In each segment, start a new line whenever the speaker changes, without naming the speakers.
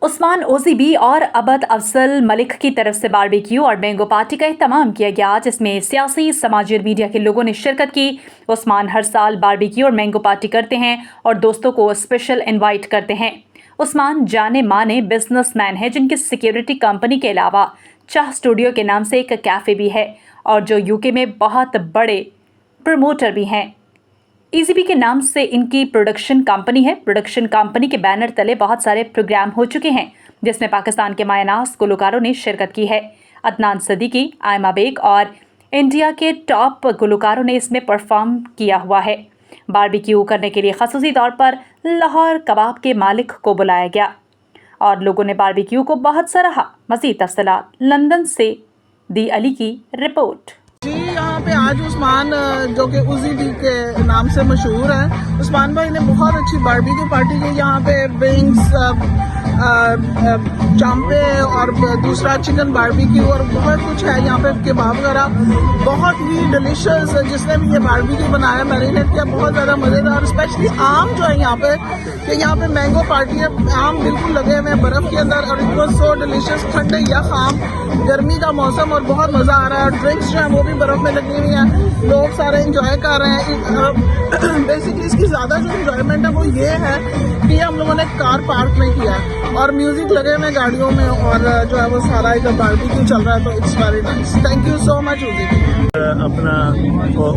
उस्मान ओजीबी और अबद अफजल मलिक की तरफ से बारबेक्यू और मैंगो पार्टी का एहतमाम किया गया, जिसमें सियासी, समाजी और मीडिया के लोगों ने शिरकत की। उस्मान हर साल बारबेक्यू और मैंगो पार्टी करते हैं और दोस्तों को स्पेशल इनवाइट करते हैं। उस्मान जाने माने बिजनेसमैन है, जिनकी सिक्योरिटी कंपनी के अलावा चाह स्टूडियो के नाम से एक कैफ़े भी है और जो यूके में बहुत बड़े प्रमोटर भी हैं। ईजीबी के नाम से इनकी प्रोडक्शन कंपनी है। प्रोडक्शन कंपनी के बैनर तले बहुत सारे प्रोग्राम हो चुके हैं, जिसमें पाकिस्तान के मायनाज गुलकारों ने शिरकत की है। अदनान सदीकी, आयमा बेग और इंडिया के टॉप गुलकारों ने इसमें परफॉर्म किया हुआ है। बारबेक्यू करने के लिए खसूसी तौर पर लाहौर कबाब के मालिक को बुलाया गया और लोगों ने बारबेक्यू को बहुत सराहा। मज़ीद तफसीलात लंदन से दी अली की रिपोर्ट।
जी, यहाँ पे आज उस्मान जो कि उजीबी के नाम से मशहूर है, उस्मान भाई ने बहुत अच्छी बारबेक्यू पार्टी की। यहाँ पे विंग्स, चांपे और दूसरा चिकन बारबेक्यू और बहुत कुछ है। यहाँ पे केबाब वगैरह बहुत ही डिलीशियस है। जिसने भी ये बारबेक्यू बनाया, मैरिनेट किया, बहुत ज़्यादा मज़ेदार। स्पेशली आम जो है यहाँ पे, कि यहाँ पे मैंगो पार्टी है, आम बिल्कुल लगे हुए हैं बर्फ़ के अंदर और इट वॉज सो डिलीशियस। ठंडे यख आम, गर्मी का मौसम और बहुत मज़ा आ रहा है। और ड्रिंक्स जो है वो भी बर्फ़ में लगी हुई हैं, लोग सारे इंजॉय कर रहे हैं। बेसिकली इसकी ज़्यादा जो इंजॉयमेंट है वो ये है कि हम लोगों ने कार पार्क में किया और म्यूजिक लगे हुए गाड़ियों में और जो है वो सारा एक बारबेक्यू चल रहा है, तो it's very nice. Thank you so much OGB.
अपना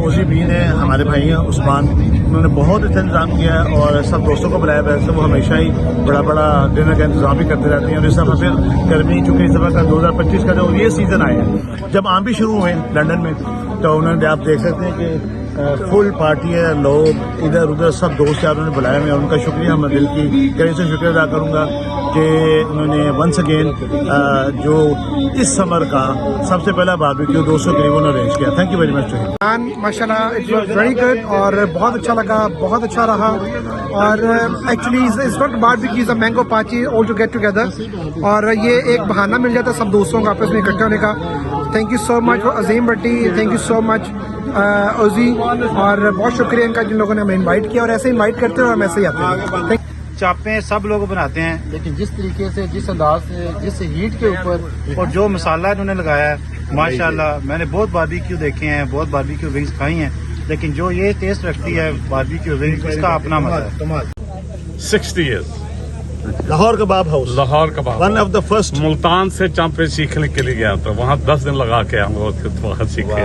ओजीबी ने, हमारे भाई हैं उस्मान, उन्होंने बहुत अच्छा इंतजाम किया है और सब दोस्तों को बुलाया। वैसे वो हमेशा ही बड़ा डिनर का इंतजाम भी करते रहते हैं और इस दफ़ा फिर गर्मी, चूँकि इस दफ़ा का 2025 का जो ये सीज़न आया है, जब आम भी शुरू हुए लंदन में, तो उन्होंने, आप देख सकते हैं कि फुल पार्टी है, लोग इधर उधर सब दोस्त यार उन्होंने बुलाया। मैं उनका शुक्रिया, मैं दिल की गहराई से शुक्रिया अदा करूँगा कि उन्होंने वंस अगेन जो इस समर का सबसे पहला बारबेक्यू 200 करीब उन्होंने अरेंज किया। Thank you very much.
माशाल्लाह, इट वाज वेरी गुड और बहुत अच्छा लगा, बहुत अच्छा रहा। और actually it's not barbecue, is a mango party, all to get together. और ये एक बहाना मिल जाता है सब दोस्तों का आपस में इकट्ठा होने का। Thank you so much Azeem Bhatti, thank you so much OG, और बहुत शुक्रिया इनका जिन लोगों ने हमें इनवाइट किया और ऐसे इनवाइट करते हैं और हम ऐसे ही आते हैं।
चापें सब लोग बनाते हैं, लेकिन जिस तरीके से, जिस अंदाज से, जिस हीट के ऊपर और जो मसाला इन्होंने लगाया है, माशाल्लाह। मैंने बहुत बारबेक्यू देखे हैं, बहुत बारबेक्यू विंग्स खाई हैं, लेकिन जो ये टेस्ट रखती है बारबेक्यू विंग्स, इसका अपना मजा है।
60 years
Lahore kebab house,
Lahore kebab,
one of the first.
Multan से चांपे सीखने के लिए गया था, वहाँ 10 दिन लगा के हम लोग वहाँ सीखे।